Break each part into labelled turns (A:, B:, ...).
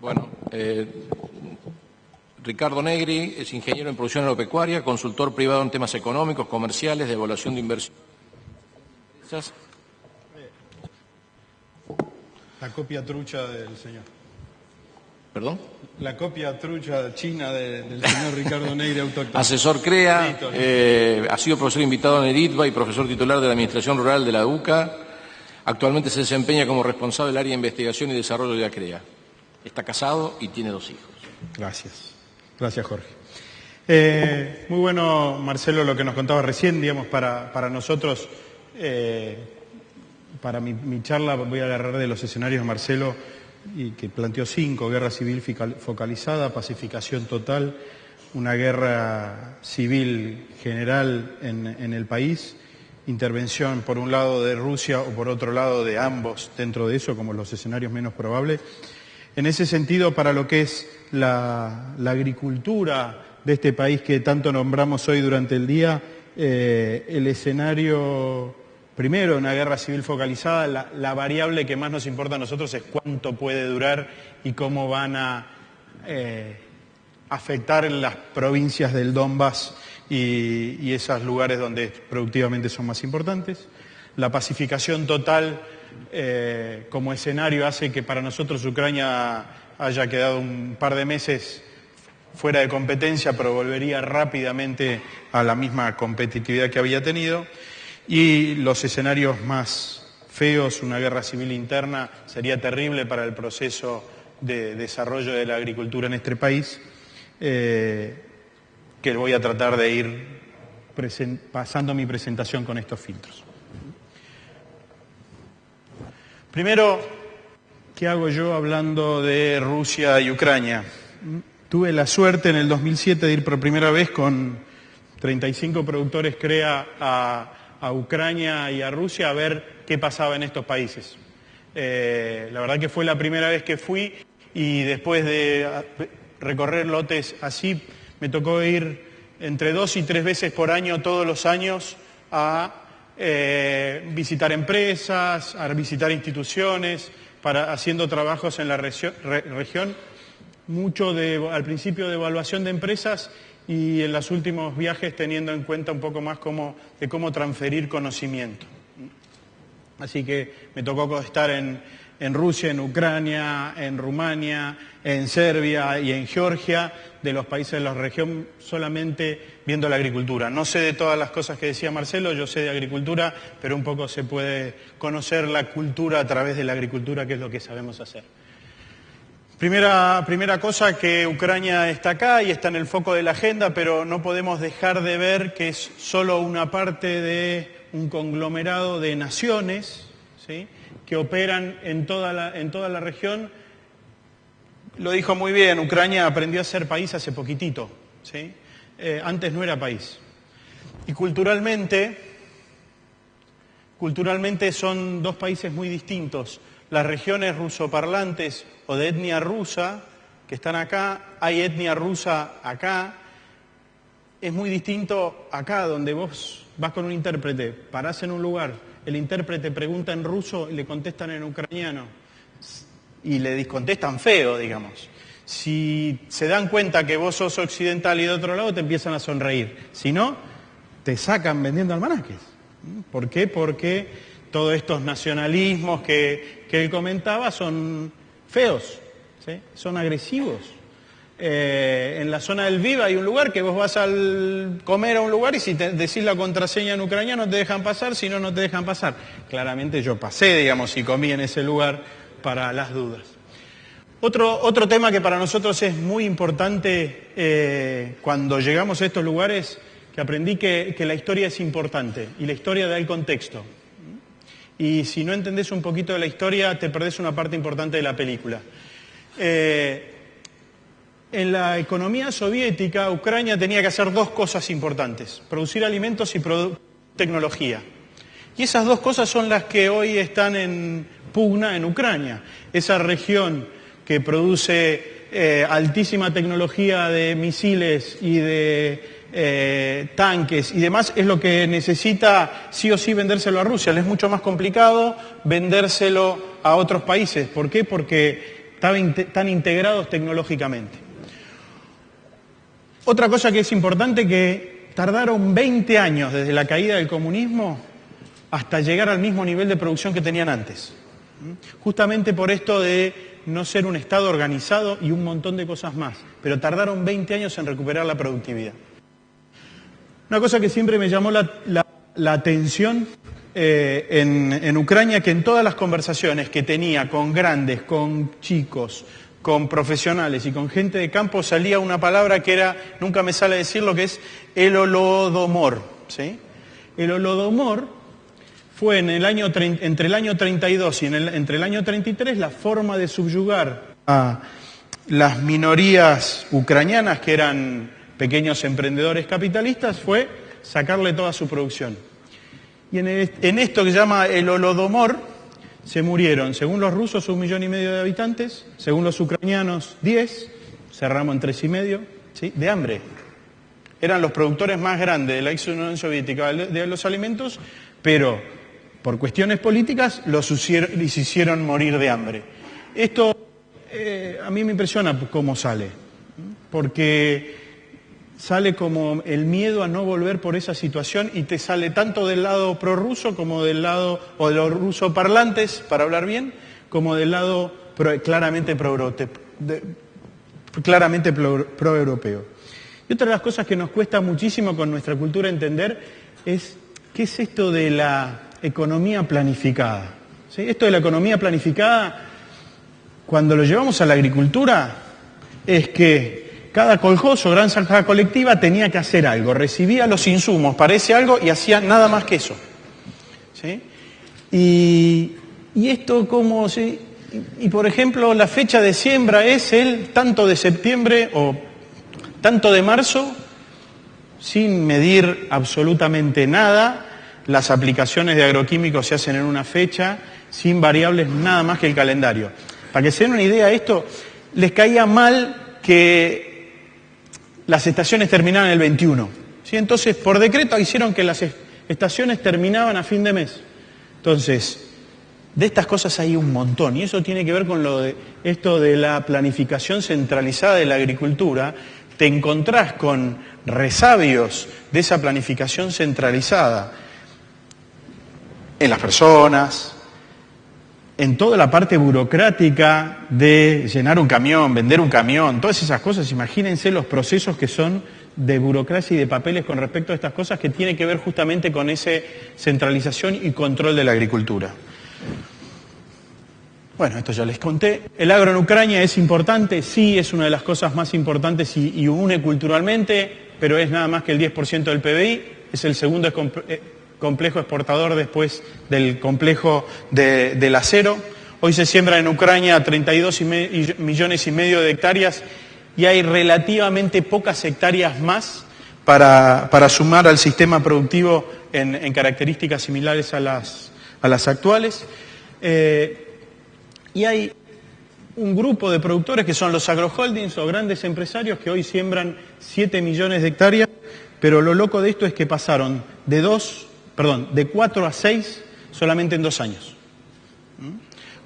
A: Bueno, Ricardo Negri es ingeniero en producción agropecuaria, consultor privado en temas económicos, comerciales, de evaluación de inversiones.
B: La copia trucha del señor.
A: ¿Perdón?
B: La copia trucha china del señor Ricardo Negri, autóctono.
A: Asesor CREA, ha sido profesor invitado en el ITBA y profesor titular de la Administración Rural de la UCA. Actualmente se desempeña como responsable del área de investigación y desarrollo de la CREA. Está casado y tiene 2 hijos.
B: Gracias. Gracias, Jorge. Muy bueno, Marcelo, lo que nos contaba recién, digamos, para nosotros, para mi charla voy a agarrar de los escenarios de Marcelo, y que planteó 5: guerra civil focalizada, pacificación total, una guerra civil general en el país, intervención por un lado de Rusia o por otro lado de ambos dentro de eso, como los escenarios menos probables. En ese sentido, para lo que es la agricultura de este país que tanto nombramos hoy durante el día, el escenario, primero, una guerra civil focalizada, la variable que más nos importa a nosotros es cuánto puede durar y cómo van a afectar las provincias del Donbass y esos lugares donde productivamente son más importantes. La pacificación total como escenario hace que para nosotros Ucrania haya quedado un par de meses fuera de competencia, pero volvería rápidamente a la misma competitividad que había tenido. Y los escenarios más feos, una guerra civil interna, sería terrible para el proceso de desarrollo de la agricultura en este país, que voy a tratar de ir pasando mi presentación con estos filtros. Primero, ¿qué hago yo hablando de Rusia y Ucrania? Tuve la suerte en el 2007 de ir por primera vez con 35 productores CREA a Ucrania y a Rusia a ver qué pasaba en estos países. La verdad que fue la primera vez que fui, y después de recorrer lotes así, me tocó ir entre 2 y 3 veces por año, todos los años, a visitar empresas, a visitar instituciones, haciendo trabajos en la región, mucho al principio de evaluación de empresas, y en los últimos viajes teniendo en cuenta un poco más de cómo transferir conocimiento. Así que me tocó estar en Rusia, en Ucrania, en Rumania, en Serbia y en Georgia, de los países de la región, solamente viendo la agricultura. No sé de todas las cosas que decía Marcelo, yo sé de agricultura, pero un poco se puede conocer la cultura a través de la agricultura, que es lo que sabemos hacer. Primera cosa, que Ucrania está acá y está en el foco de la agenda, pero no podemos dejar de ver que es solo una parte de un conglomerado de naciones, ¿sí?, que operan en toda la región. Lo dijo muy bien, Ucrania aprendió a ser país hace poquitito, ¿sí? Antes no era país. Y culturalmente son 2 países muy distintos. Las regiones rusoparlantes o de etnia rusa que están acá, hay etnia rusa acá. Es muy distinto acá, donde vos vas con un intérprete, parás en un lugar, el intérprete pregunta en ruso y le contestan en ucraniano. Y le contestan feo, digamos. Si se dan cuenta que vos sos occidental y de otro lado, te empiezan a sonreír. Si no, te sacan vendiendo almanaques. ¿Por qué? Porque todos estos nacionalismos que él comentaba son feos, ¿sí?, son agresivos. En la zona del Viva hay un lugar que vos vas a comer a un lugar y si te decís la contraseña en ucraniano te dejan pasar, si no, no te dejan pasar. Claramente yo pasé, digamos, y comí en ese lugar para las dudas. Otro tema que para nosotros es muy importante cuando llegamos a estos lugares, que aprendí que la historia es importante y la historia da el contexto. Y si no entendés un poquito de la historia, te perdés una parte importante de la película. En la economía soviética, Ucrania tenía que hacer 2 cosas importantes: producir alimentos y tecnología. Y esas 2 cosas son las que hoy están en pugna en Ucrania. Esa región que produce altísima tecnología de misiles y de tanques y demás, es lo que necesita sí o sí vendérselo a Rusia. Le es mucho más complicado vendérselo a otros países. ¿Por qué? Porque estaban tan integrados tecnológicamente. Otra cosa que es importante, que tardaron 20 años desde la caída del comunismo hasta llegar al mismo nivel de producción que tenían antes. Justamente por esto de no ser un Estado organizado y un montón de cosas más. Pero tardaron 20 años en recuperar la productividad. Una cosa que siempre me llamó la atención en Ucrania, que en todas las conversaciones que tenía con grandes, con chicos, con profesionales y con gente de campo, salía una palabra que era, nunca me sale decirlo, que es el holodomor, ¿sí? El holodomor fue entre el año 32 y entre el año 33 la forma de subyugar a las minorías ucranianas, que eran pequeños emprendedores capitalistas, fue sacarle toda su producción. Y en esto que se llama el holodomor se murieron, según los rusos, 1,5 millones de habitantes, según los ucranianos 10, cerramos en 3,5 millones, ¿sí?, de hambre. Eran los productores más grandes de la ex Unión Soviética de los alimentos, pero por cuestiones políticas les hicieron morir de hambre. Esto a mí me impresiona cómo sale, porque sale como el miedo a no volver por esa situación, y te sale tanto del lado prorruso como del lado, o de los rusoparlantes, para hablar bien, como del lado claramente proeuropeo. Y otra de las cosas que nos cuesta muchísimo con nuestra cultura entender es qué es esto de la economía planificada. ¿Sí? Esto de la economía planificada, cuando lo llevamos a la agricultura, es que cada coljoz o granja colectiva tenía que hacer algo, recibía los insumos para ese algo y hacía nada más que eso. ¿Sí? Y esto como si... Y por ejemplo, la fecha de siembra es el tanto de septiembre o tanto de marzo, sin medir absolutamente nada. Las aplicaciones de agroquímicos se hacen en una fecha, sin variables nada más que el calendario. Para que se den una idea, esto les caía mal que las estaciones terminaban el 21. ¿Sí? Entonces, por decreto hicieron que las estaciones terminaban a fin de mes. Entonces, de estas cosas hay un montón, y eso tiene que ver con esto de la planificación centralizada de la agricultura. Te encontrás con resabios de esa planificación centralizada en las personas, en toda la parte burocrática de llenar un camión, vender un camión, todas esas cosas. Imagínense los procesos que son de burocracia y de papeles con respecto a estas cosas, que tiene que ver justamente con esa centralización y control de la agricultura. Bueno, esto ya les conté. ¿El agro en Ucrania es importante? Sí, es una de las cosas más importantes y une culturalmente, pero es nada más que el 10% del PBI, es el segundo complejo exportador después del complejo del acero. Hoy se siembra en Ucrania 32,5 millones de hectáreas y hay relativamente pocas hectáreas más para sumar al sistema productivo en características similares a las actuales. Y hay un grupo de productores que son los agroholdings o grandes empresarios que hoy siembran 7 millones de hectáreas, pero lo loco de esto es que pasaron de 4 a 6 solamente en 2 años.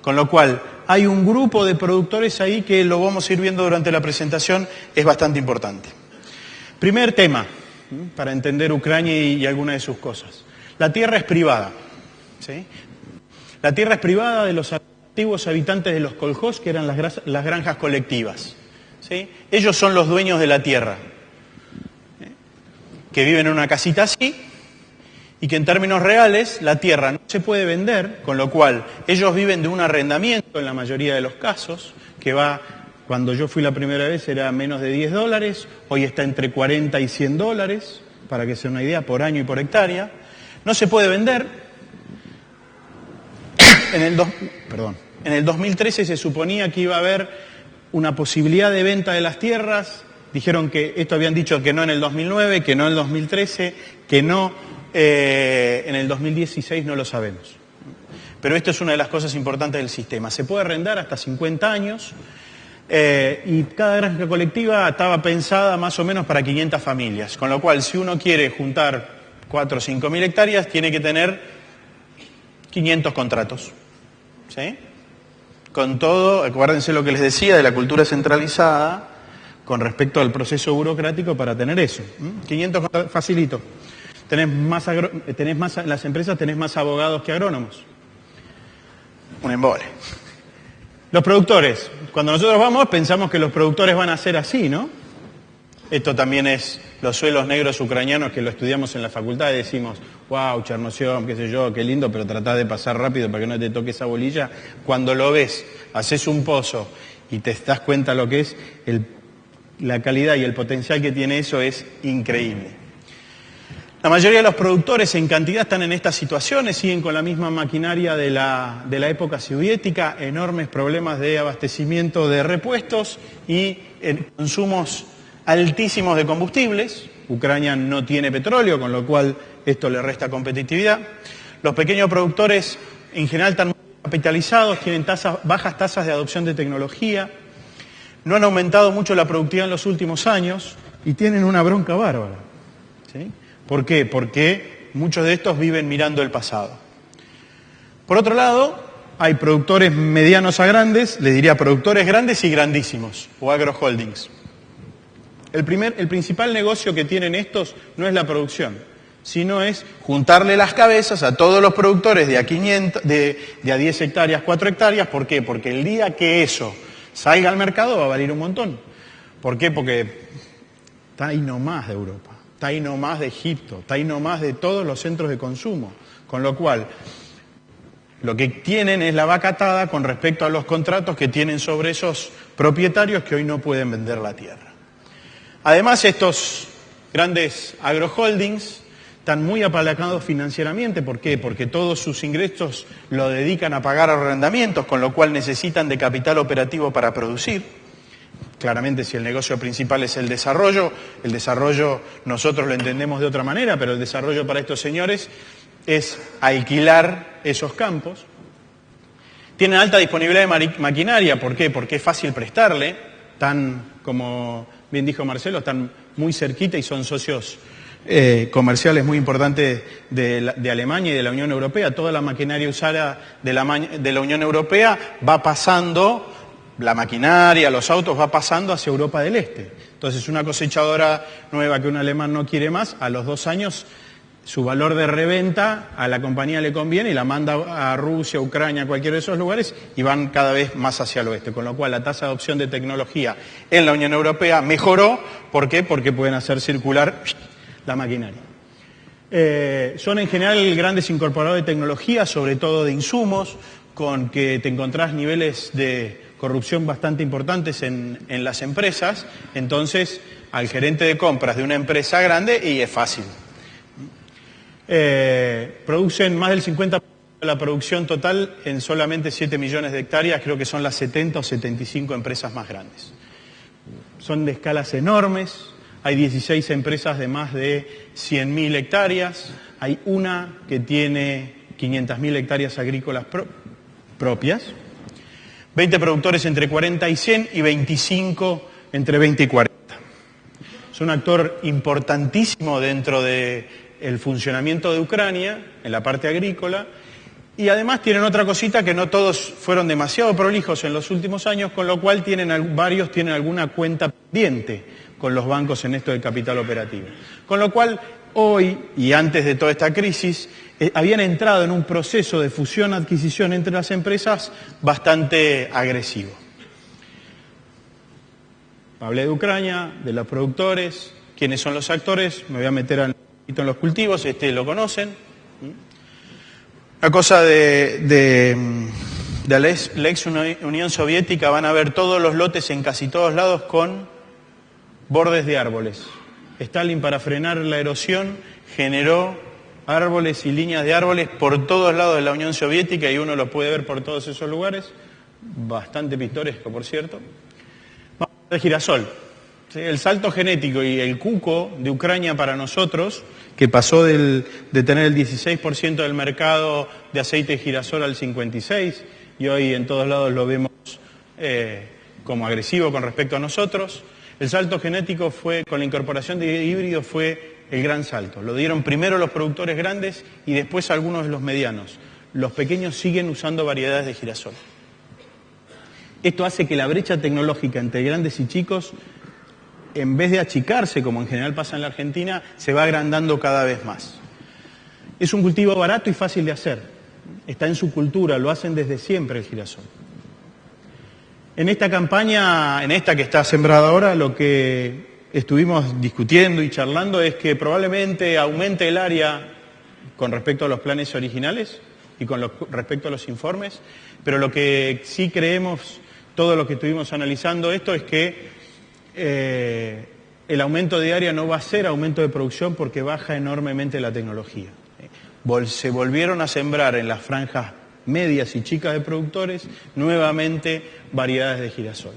B: Con lo cual, hay un grupo de productores ahí que lo vamos a ir viendo durante la presentación, es bastante importante. Primer tema, para entender Ucrania y algunas de sus cosas. La tierra es privada. ¿Sí? La tierra es privada de los antiguos habitantes de los kolkhozs, que eran las granjas colectivas. ¿Sí? Ellos son los dueños de la tierra, que viven en una casita así, y que en términos reales la tierra no se puede vender, con lo cual ellos viven de un arrendamiento en la mayoría de los casos, que va, cuando yo fui la primera vez era menos de $10, hoy está entre $40 y $100, para que se den una idea, por año y por hectárea. No se puede vender. En el 2013 se suponía que iba a haber una posibilidad de venta de las tierras. Dijeron que, esto habían dicho que no en el 2009, que no en el 2013, que no en el 2016, no lo sabemos. Pero esto es una de las cosas importantes del sistema. Se puede arrendar hasta 50 años y cada granja colectiva estaba pensada más o menos para 500 familias. Con lo cual, si uno quiere juntar 4 o 5 mil hectáreas, tiene que tener 500 contratos. ¿Sí? Con todo, acuérdense lo que les decía de la cultura centralizada con respecto al proceso burocrático para tener eso. 500 facilito. Las empresas tenés más abogados que agrónomos. Un embole. Los productores. Cuando nosotros vamos pensamos que los productores van a ser así, ¿no? Esto también es los suelos negros ucranianos que lo estudiamos en la facultad y decimos, wow, Chernosión, qué sé yo, qué lindo, pero tratá de pasar rápido para que no te toque esa bolilla. Cuando lo ves, haces un pozo y te das cuenta lo que es, la calidad y el potencial que tiene eso es increíble. La mayoría de los productores en cantidad están en estas situaciones, siguen con la misma maquinaria de la época soviética, enormes problemas de abastecimiento de repuestos y consumos altísimos de combustibles. Ucrania no tiene petróleo, con lo cual esto le resta competitividad. Los pequeños productores en general están muy capitalizados, tienen bajas tasas de adopción de tecnología, no han aumentado mucho la productividad en los últimos años y tienen una bronca bárbara. ¿Sí? ¿Por qué? Porque muchos de estos viven mirando el pasado. Por otro lado, hay productores medianos a grandes, les diría productores grandes y grandísimos, o agroholdings. El principal negocio que tienen estos no es la producción, sino es juntarle las cabezas a todos los productores de a 10 hectáreas, 4 hectáreas. ¿Por qué? Porque el día que eso salga al mercado va a valer un montón. ¿Por qué? Porque está ahí nomás de Europa, está ahí nomás de Egipto, está ahí nomás de todos los centros de consumo. Con lo cual, lo que tienen es la vaca atada con respecto a los contratos que tienen sobre esos propietarios que hoy no pueden vender la tierra. Además, estos grandes agroholdings están muy apalancados financieramente. ¿Por qué? Porque todos sus ingresos lo dedican a pagar arrendamientos, con lo cual necesitan de capital operativo para producir. Claramente, si el negocio principal es el desarrollo nosotros lo entendemos de otra manera, pero el desarrollo para estos señores es alquilar esos campos. Tienen alta disponibilidad de maquinaria. ¿Por qué? Porque es fácil prestarle, como bien dijo Marcelo, están muy cerquita y son socios comerciales muy importantes de Alemania y de la Unión Europea. Toda la maquinaria usada de la Unión Europea va pasando, la maquinaria, los autos, va pasando hacia Europa del Este. Entonces, una cosechadora nueva que un alemán no quiere más, a los 2 años su valor de reventa a la compañía le conviene y la manda a Rusia, Ucrania, cualquiera de esos lugares, y van cada vez más hacia el oeste. Con lo cual la tasa de adopción de tecnología en la Unión Europea mejoró. ¿Por qué? Porque pueden hacer circular la maquinaria. Son en general grandes incorporadores de tecnología, sobre todo de insumos, con que te encontrás niveles de corrupción bastante importantes en las empresas. Entonces, al gerente de compras de una empresa grande, y es fácil. Producen más del 50% de la producción total en solamente 7 millones de hectáreas, creo que son las 70 o 75 empresas más grandes. Son de escalas enormes, hay 16 empresas de más de 100.000 hectáreas, hay una que tiene 500.000 hectáreas agrícolas propias, 20 productores entre 40 y 100 y 25 entre 20 y 40. Es un actor importantísimo dentro del funcionamiento de Ucrania, en la parte agrícola, y además tienen otra cosita, que no todos fueron demasiado prolijos en los últimos años, con lo cual varios tienen alguna cuenta pendiente con los bancos en esto del capital operativo. Con lo cual, hoy, y antes de toda esta crisis, habían entrado en un proceso de fusión-adquisición entre las empresas bastante agresivo. Hablé de Ucrania, de los productores, quiénes son los actores, me voy a meter un poquito en los cultivos, lo conocen. Una cosa de la ex Unión Soviética, van a ver todos los lotes en casi todos lados con bordes de árboles. Stalin, para frenar la erosión, generó árboles y líneas de árboles por todos lados de la Unión Soviética, y uno los puede ver por todos esos lugares, bastante pintoresco, por cierto. Vamos a hablar de girasol. ¿Sí? El salto genético y el cuco de Ucrania para nosotros, que pasó de tener el 16% del mercado de aceite de girasol al 56%, y hoy en todos lados lo vemos como agresivo con respecto a nosotros. El salto genético con la incorporación de híbridos fue el gran salto. Lo dieron primero los productores grandes y después algunos de los medianos. Los pequeños siguen usando variedades de girasol. Esto hace que la brecha tecnológica entre grandes y chicos, en vez de achicarse, como en general pasa en la Argentina, se va agrandando cada vez más. Es un cultivo barato y fácil de hacer. Está en su cultura, lo hacen desde siempre el girasol. En esta campaña, en esta que está sembrada ahora, lo que estuvimos discutiendo y charlando es que probablemente aumente el área con respecto a los planes originales y respecto a los informes, pero lo que sí creemos, todo lo que estuvimos analizando esto, es que el aumento de área no va a ser aumento de producción porque baja enormemente la tecnología. Se volvieron a sembrar en las franjas medias y chicas de productores nuevamente variedades de girasol.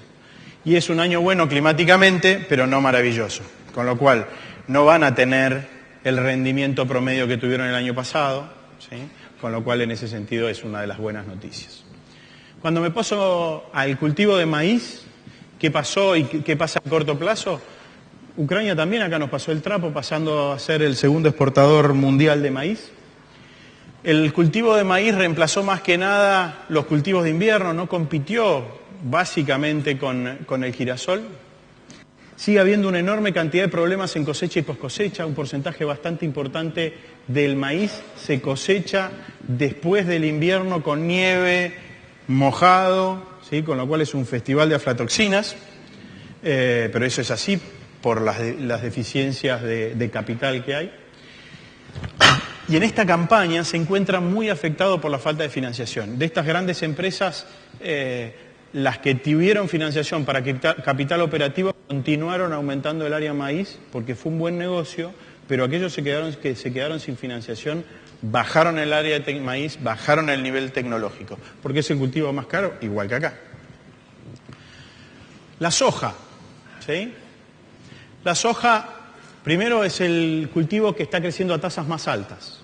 B: Y es un año bueno climáticamente, pero no maravilloso, con lo cual no van a tener el rendimiento promedio que tuvieron el año pasado, ¿sí? Con lo cual en ese sentido es una de las buenas noticias. Cuando me paso al cultivo de maíz, ¿qué pasó y qué pasa a corto plazo? Ucrania también acá nos pasó el trapo, pasando a ser el segundo exportador mundial de maíz. El cultivo de maíz reemplazó más que nada los cultivos de invierno, no compitió básicamente con el girasol. Sigue habiendo una enorme cantidad de problemas en cosecha y poscosecha, un porcentaje bastante importante del maíz se cosecha después del invierno con nieve, mojado, ¿sí? Con lo cual es un festival de aflatoxinas, pero eso es así por las deficiencias de capital que hay. Y en esta campaña se encuentra muy afectado por la falta de financiación. De estas grandes empresas, las que tuvieron financiación para capital operativo continuaron aumentando el área maíz porque fue un buen negocio, pero aquellos que se quedaron sin financiación bajaron el área de maíz, bajaron el nivel tecnológico, porque es el cultivo más caro, igual que acá. La soja, ¿sí? La soja, primero, es el cultivo que está creciendo a tasas más altas.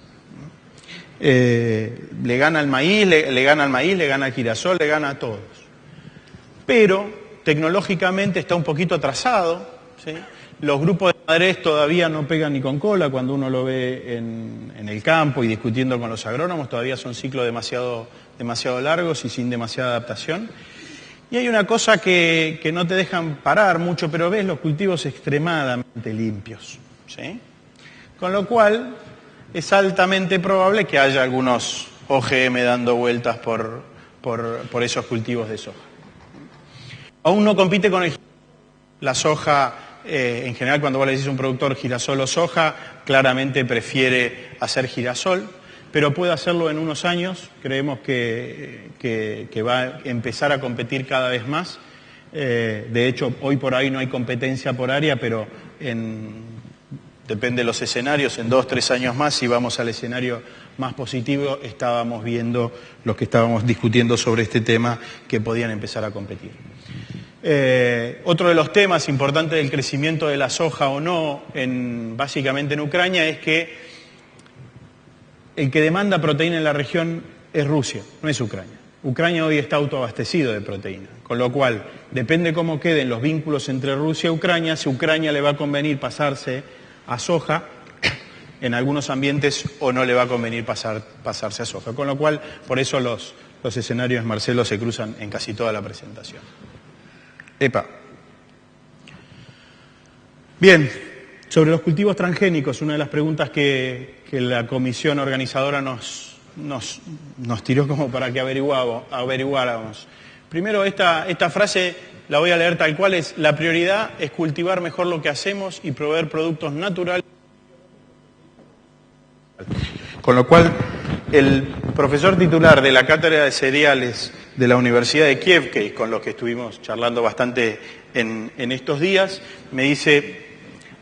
B: Le gana al maíz, le gana al girasol, le gana a todos. Pero tecnológicamente está un poquito atrasado, ¿sí? Los grupos de madurez todavía no pegan ni con cola cuando uno lo ve en el campo y discutiendo con los agrónomos, todavía son ciclos demasiado largos y sin demasiada adaptación. Y hay una cosa que no te dejan parar mucho, pero ves los cultivos extremadamente limpios, ¿sí? Con lo cual es altamente probable que haya algunos OGM dando vueltas por esos cultivos de soja. Aún no compite con la soja, en general cuando vos le decís a un productor girasol o soja, claramente prefiere hacer girasol, pero puede hacerlo en unos años, creemos que va a empezar a competir cada vez más. De hecho, hoy por ahí no hay competencia por área, pero depende de los escenarios, en 2 o 3 años más, si vamos al escenario más positivo, estábamos viendo los que estábamos discutiendo sobre este tema que podían empezar a competir. Otro de los temas importantes del crecimiento de la soja o no, básicamente en Ucrania, es que el que demanda proteína en la región es Rusia, no es Ucrania. Ucrania hoy está autoabastecido de proteína, con lo cual depende cómo queden los vínculos entre Rusia y Ucrania, si a Ucrania le va a convenir pasarse a soja en algunos ambientes o no le va a convenir pasarse a soja. Con lo cual, por eso los escenarios, Marcelo, se cruzan en casi toda la presentación. Bien, sobre los cultivos transgénicos, una de las preguntas que la comisión organizadora nos tiró como para que averiguáramos. Primero, esta frase la voy a leer tal cual es: la prioridad es cultivar mejor lo que hacemos y proveer productos naturales. Con lo cual, el profesor titular de la cátedra de cereales de la Universidad de Kiev, que con los que estuvimos charlando bastante en estos días, me dice: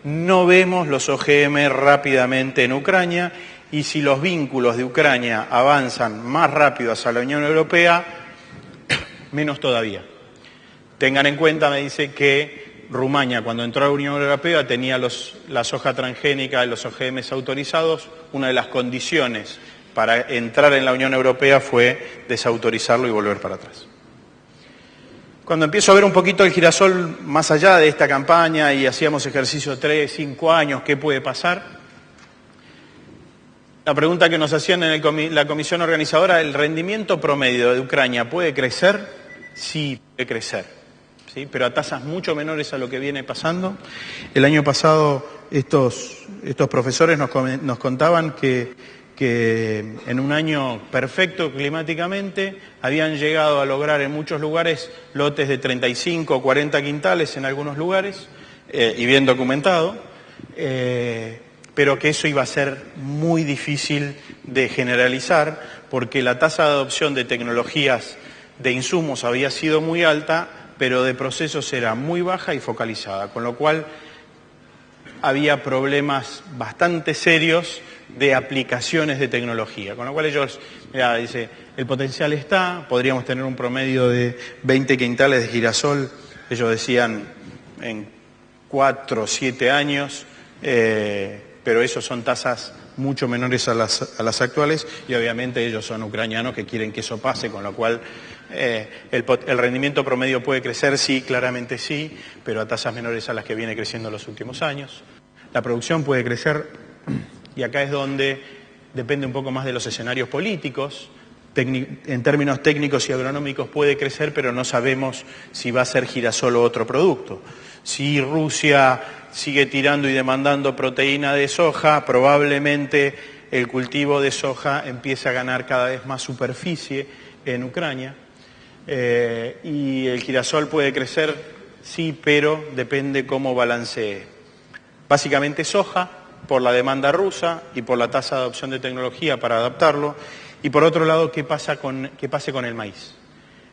B: no vemos los OGM rápidamente en Ucrania, y si los vínculos de Ucrania avanzan más rápido hacia la Unión Europea, menos todavía. Tengan en cuenta, me dice, que Rumania, cuando entró a la Unión Europea, tenía la soja transgénica y los OGMs autorizados. Una de las condiciones para entrar en la Unión Europea fue desautorizarlo y volver para atrás. Cuando empiezo a ver un poquito el girasol más allá de esta campaña y hacíamos ejercicio 3, 5 años, ¿qué puede pasar? La pregunta que nos hacían en la comisión organizadora: ¿el rendimiento promedio de Ucrania puede crecer? Sí. puede crecer, ¿sí? Pero a tasas mucho menores a lo que viene pasando. El año pasado estos profesores nos contaban que en un año perfecto climáticamente habían llegado a lograr en muchos lugares lotes de 35 o 40 quintales en algunos lugares, y bien documentado, pero que eso iba a ser muy difícil de generalizar porque la tasa de adopción de tecnologías de insumos había sido muy alta, pero de procesos era muy baja y focalizada, con lo cual había problemas bastante serios de aplicaciones de tecnología, con lo cual ellos, dice, el potencial está, podríamos tener un promedio de 20 quintales de girasol, ellos decían en 4 o 7 años, pero esos son tasas mucho menores a las actuales y obviamente ellos son ucranianos que quieren que eso pase, con lo cual el rendimiento promedio puede crecer, sí, claramente sí, pero a tasas menores a las que viene creciendo en los últimos años. La producción puede crecer y acá es donde depende un poco más de los escenarios políticos. En términos técnicos y agronómicos puede crecer, pero no sabemos si va a ser girasol o otro producto. Si Rusia sigue tirando y demandando proteína de soja, probablemente el cultivo de soja empiece a ganar cada vez más superficie en Ucrania. Y el girasol puede crecer, sí, pero depende cómo balancee. Básicamente soja, por la demanda rusa y por la tasa de adopción de tecnología para adaptarlo. Y por otro lado, ¿qué pase con el maíz?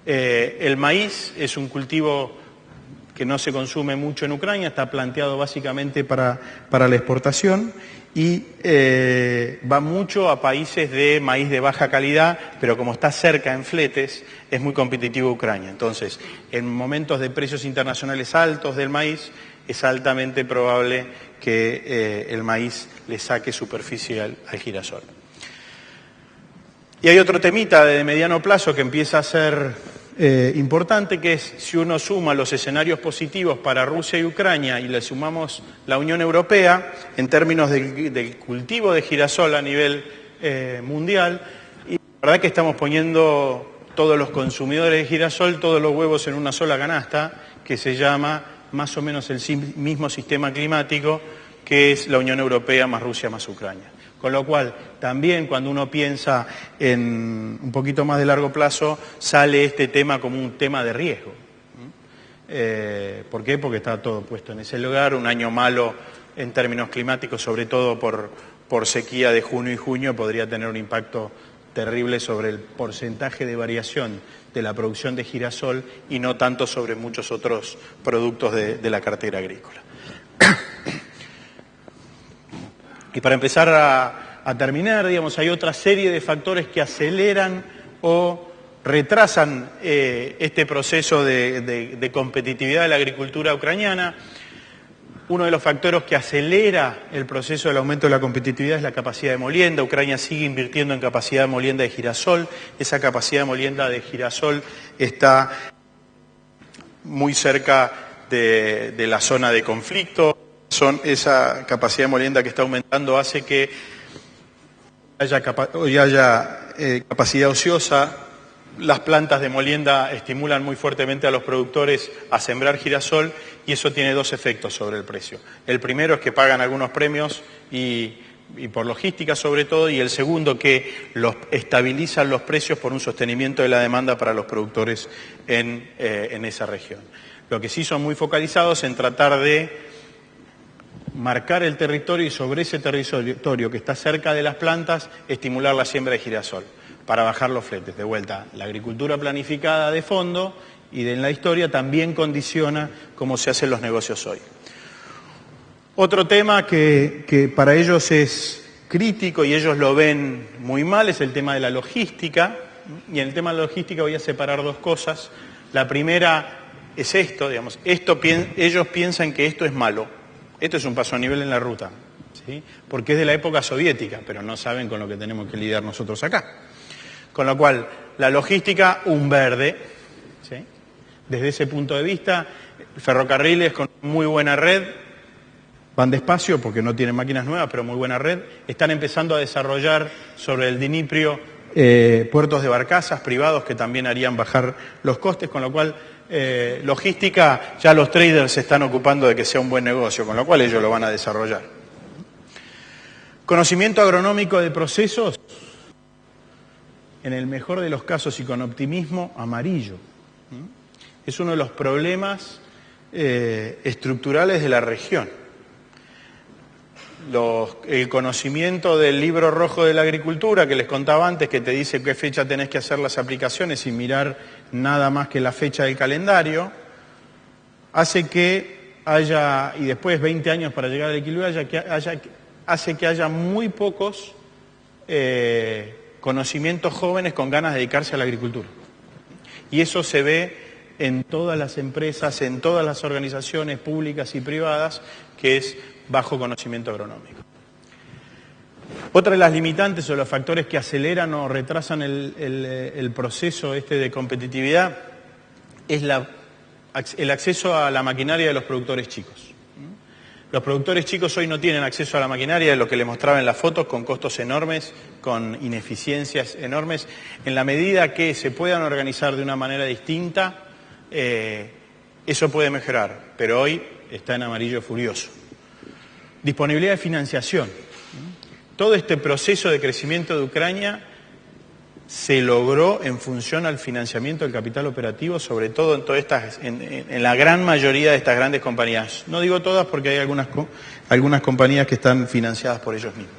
B: El maíz es un cultivo que no se consume mucho en Ucrania, está planteado básicamente para la exportación y va mucho a países de maíz de baja calidad, pero como está cerca en fletes, es muy competitivo Ucrania. Entonces, en momentos de precios internacionales altos del maíz, es altamente probable que el maíz le saque superficie al girasol. Y hay otro temita de mediano plazo que empieza a ser importante, que es si uno suma los escenarios positivos para Rusia y Ucrania y le sumamos la Unión Europea en términos del cultivo de girasol a nivel mundial, y la verdad que estamos poniendo todos los consumidores de girasol, todos los huevos en una sola canasta, que se llama más o menos el mismo sistema climático que es la Unión Europea más Rusia más Ucrania. Con lo cual, también cuando uno piensa en un poquito más de largo plazo, sale este tema como un tema de riesgo. ¿Por qué? Porque está todo puesto en ese lugar. Un año malo en términos climáticos, sobre todo por sequía de junio y junio, podría tener un impacto terrible sobre el porcentaje de variación de la producción de girasol y no tanto sobre muchos otros productos de la cartera agrícola. Y para empezar a terminar, digamos, hay otra serie de factores que aceleran o retrasan este proceso de competitividad de la agricultura ucraniana. Uno de los factores que acelera el proceso del aumento de la competitividad es la capacidad de molienda. Ucrania sigue invirtiendo en capacidad de molienda de girasol. Esa capacidad de molienda de girasol está muy cerca de la zona de conflicto. Esa capacidad de molienda que está aumentando hace que haya capacidad ociosa. Las plantas de molienda estimulan muy fuertemente a los productores a sembrar girasol y eso tiene dos efectos sobre el precio. El primero es que pagan algunos premios y por logística sobre todo, y el segundo que estabilizan los precios por un sostenimiento de la demanda para los productores en esa región. Lo que sí son muy focalizados en tratar de marcar el territorio y sobre ese territorio que está cerca de las plantas, estimular la siembra de girasol para bajar los fletes. De vuelta, la agricultura planificada de fondo y en la historia también condiciona cómo se hacen los negocios hoy. Otro tema que para ellos es crítico y ellos lo ven muy mal es el tema de la logística. Y en el tema de la logística voy a separar dos cosas. La primera es esto, digamos, ellos piensan que esto es malo. Esto es un paso a nivel en la ruta, ¿sí? Porque es de la época soviética, pero no saben con lo que tenemos que lidiar nosotros acá. Con lo cual, la logística, un verde, ¿sí? Desde ese punto de vista, ferrocarriles con muy buena red, van despacio porque no tienen máquinas nuevas, pero muy buena red, están empezando a desarrollar sobre el Dnipro puertos de barcazas privados que también harían bajar los costes, con lo cual logística ya los traders se están ocupando de que sea un buen negocio, con lo cual ellos lo van a desarrollar. Conocimiento agronómico de procesos, en el mejor de los casos y con optimismo, amarillo. Es uno de los problemas estructurales de la región. El conocimiento del libro rojo de la agricultura que les contaba antes, que te dice qué fecha tenés que hacer las aplicaciones sin mirar nada más que la fecha del calendario, hace que haya, y después 20 años para llegar al equilibrio, hace que haya muy pocos conocimientos jóvenes con ganas de dedicarse a la agricultura. Y eso se ve en todas las empresas, en todas las organizaciones públicas y privadas, que es bajo conocimiento agronómico. Otra de las limitantes o los factores que aceleran o retrasan el proceso de competitividad es el acceso a la maquinaria de los productores chicos. Los productores chicos hoy no tienen acceso a la maquinaria, de lo que les mostraba en las fotos, con costos enormes, con ineficiencias enormes. En la medida que se puedan organizar de una manera distinta, eso puede mejorar, pero hoy está en amarillo furioso. Disponibilidad de financiación. Todo este proceso de crecimiento de Ucrania se logró en función al financiamiento del capital operativo, sobre todo en la gran mayoría de estas grandes compañías. No digo todas porque hay algunas compañías que están financiadas por ellos mismos.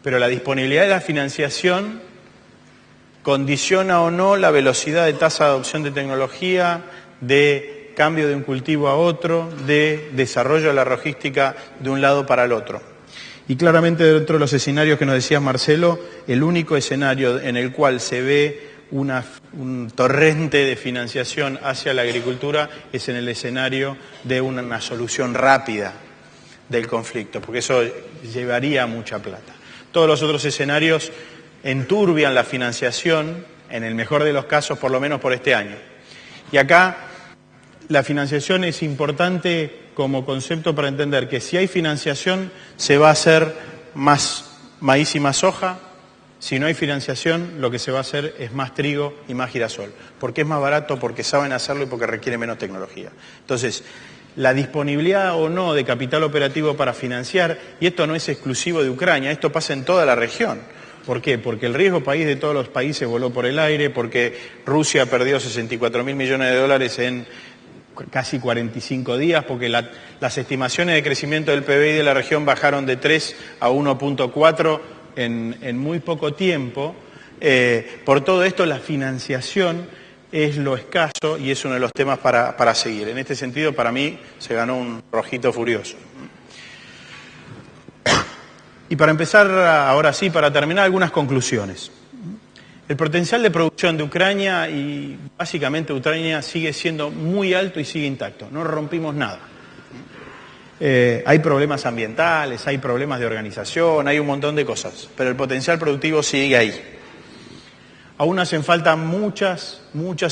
B: Pero la disponibilidad de la financiación condiciona o no la velocidad de tasa de adopción de tecnología, de cambio de un cultivo a otro, de desarrollo de la logística de un lado para el otro. Y claramente dentro de los escenarios que nos decía Marcelo, el único escenario en el cual se ve un torrente de financiación hacia la agricultura es en el escenario de una solución rápida del conflicto, porque eso llevaría mucha plata. Todos los otros escenarios enturbian la financiación, en el mejor de los casos, por lo menos por este año. Y acá la financiación es importante como concepto para entender que si hay financiación se va a hacer más maíz y más soja. Si no hay financiación, lo que se va a hacer es más trigo y más girasol. ¿Por qué es más barato? Porque saben hacerlo y porque requiere menos tecnología. Entonces, la disponibilidad o no de capital operativo para financiar, y esto no es exclusivo de Ucrania, esto pasa en toda la región. ¿Por qué? Porque el riesgo país de todos los países voló por el aire, porque Rusia perdió 64.000 millones de dólares en casi 45 días, porque las estimaciones de crecimiento del PBI de la región bajaron de 3 a 1.4 en muy poco tiempo. Por todo esto, la financiación es lo escaso y es uno de los temas para seguir. En este sentido, para mí, se ganó un rojito furioso. Y para empezar, ahora sí, para terminar, algunas conclusiones. El potencial de producción de Ucrania y básicamente Ucrania sigue siendo muy alto y sigue intacto. No rompimos nada. Hay problemas ambientales, hay problemas de organización, hay un montón de cosas, pero el potencial productivo sigue ahí. Aún hacen falta muchas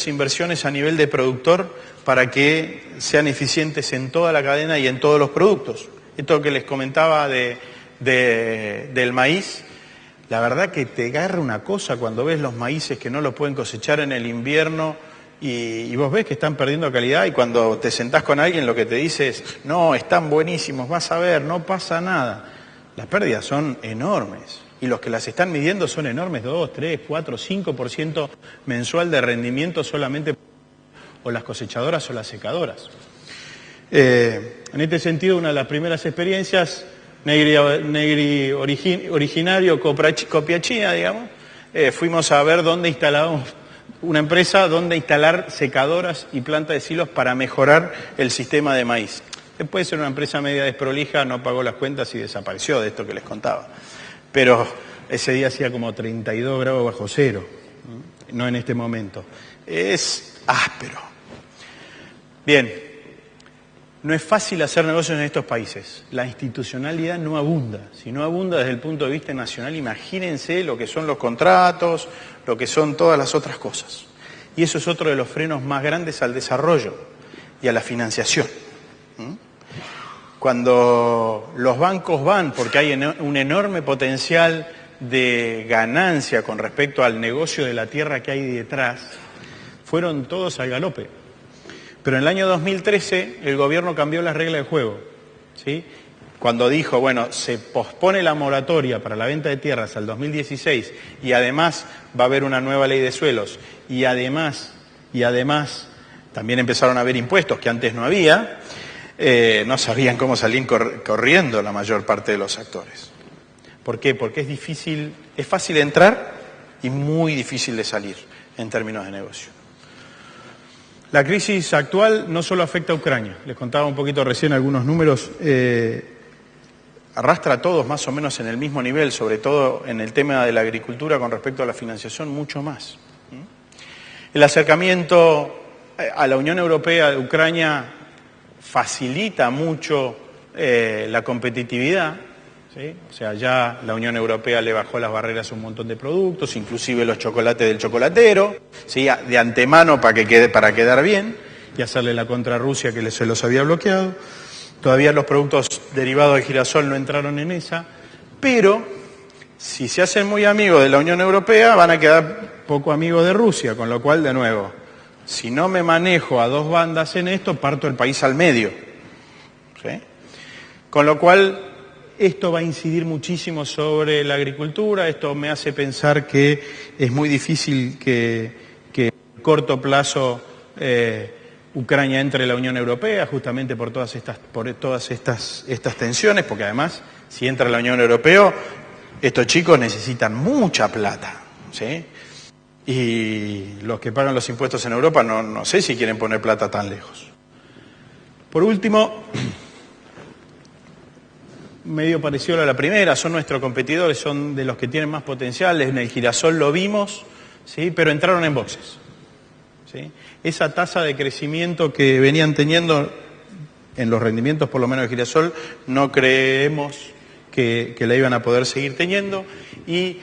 B: inversiones a nivel de productor para que sean eficientes en toda la cadena y en todos los productos. Esto que les comentaba del maíz, la verdad que te agarra una cosa cuando ves los maíces que no los pueden cosechar en el invierno y vos ves que están perdiendo calidad, y cuando te sentás con alguien lo que te dice es: no, están buenísimos, vas a ver, no pasa nada. Las pérdidas son enormes y los que las están midiendo son enormes, 2, 3, 4, 5% mensual de rendimiento solamente, o las cosechadoras o las secadoras. En este sentido, una de las primeras experiencias, Negri originario, Copiachina, digamos, fuimos a ver dónde instalábamos una empresa, dónde instalar secadoras y planta de silos para mejorar el sistema de maíz. Después era una empresa media desprolija, no pagó las cuentas y desapareció de esto que les contaba. Pero ese día hacía como 32 grados bajo cero, no en este momento. Es áspero. Bien. No es fácil hacer negocios en estos países. La institucionalidad no abunda. Si no abunda desde el punto de vista nacional, imagínense lo que son los contratos, lo que son todas las otras cosas. Y eso es otro de los frenos más grandes al desarrollo y a la financiación. Cuando los bancos van, porque hay un enorme potencial de ganancia con respecto al negocio de la tierra que hay detrás, fueron todos al galope. Pero en el año 2013 el gobierno cambió las reglas del juego, ¿sí? Cuando dijo, bueno, se pospone la moratoria para la venta de tierras al 2016 y además va a haber una nueva ley de suelos y además también empezaron a haber impuestos que antes no había, no sabían cómo salían corriendo la mayor parte de los actores. ¿Por qué? Porque es fácil entrar y muy difícil de salir en términos de negocio. La crisis actual no solo afecta a Ucrania, les contaba un poquito recién algunos números, arrastra a todos más o menos en el mismo nivel, sobre todo en el tema de la agricultura con respecto a la financiación, mucho más. El acercamiento a la Unión Europea de Ucrania facilita mucho la competitividad, ¿sí? O sea, ya la Unión Europea le bajó las barreras a un montón de productos, inclusive los chocolates del chocolatero, ¿sí? De antemano para quedar bien y hacerle la contra a Rusia que se los había bloqueado. Todavía los productos derivados de girasol no entraron en esa, pero si se hacen muy amigos de la Unión Europea van a quedar poco amigos de Rusia, con lo cual, de nuevo, si no me manejo a dos bandas en esto, parto el país al medio, ¿sí? Con lo cual, esto va a incidir muchísimo sobre la agricultura, esto me hace pensar que es muy difícil que a corto plazo Ucrania entre en la Unión Europea, justamente por todas estas tensiones, porque además, si entra en la Unión Europea, estos chicos necesitan mucha plata, ¿sí? Y los que pagan los impuestos en Europa no sé si quieren poner plata tan lejos. Por último, medio parecido a la primera, son nuestros competidores, son de los que tienen más potencial, en el girasol lo vimos, ¿sí? Pero entraron en boxes, ¿sí? Esa tasa de crecimiento que venían teniendo en los rendimientos, por lo menos de girasol, no creemos que la iban a poder seguir teniendo, y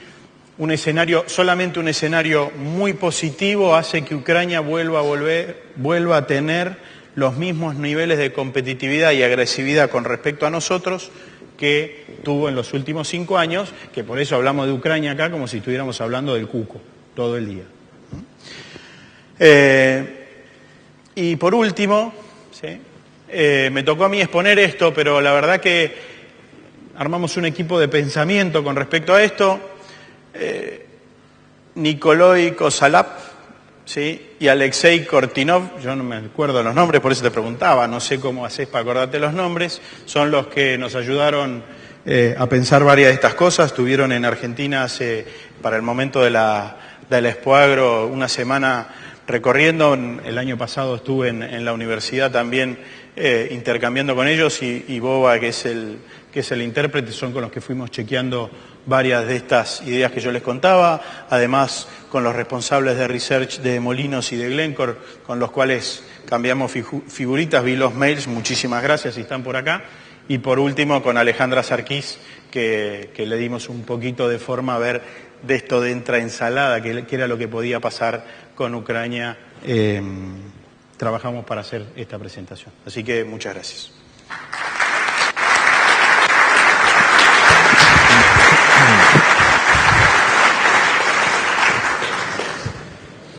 B: solamente un escenario muy positivo hace que Ucrania vuelva a tener los mismos niveles de competitividad y agresividad con respecto a nosotros que tuvo en los últimos 5 años, que por eso hablamos de Ucrania acá como si estuviéramos hablando del cuco todo el día. Y por último, ¿sí? Me tocó a mí exponer esto, pero la verdad que armamos un equipo de pensamiento con respecto a esto. Nikolai Kosalap, ¿sí? Y Alexei Kortinov, yo no me acuerdo los nombres, por eso te preguntaba, no sé cómo haces para acordarte los nombres, son los que nos ayudaron a pensar varias de estas cosas. Estuvieron en Argentina para el momento de la Expo Agro una semana recorriendo. El año pasado estuve en la universidad también intercambiando con ellos, y Boba, que es el intérprete, son con los que fuimos chequeando varias de estas ideas que yo les contaba, además con los responsables de research de Molinos y de Glencore, con los cuales cambiamos figuritas, vi los mails, muchísimas gracias si están por acá, y por último con Alejandra Sarkis, que le dimos un poquito de forma a ver de esto de ensalada, que era lo que podía pasar con Ucrania, trabajamos para hacer esta presentación. Así que muchas gracias.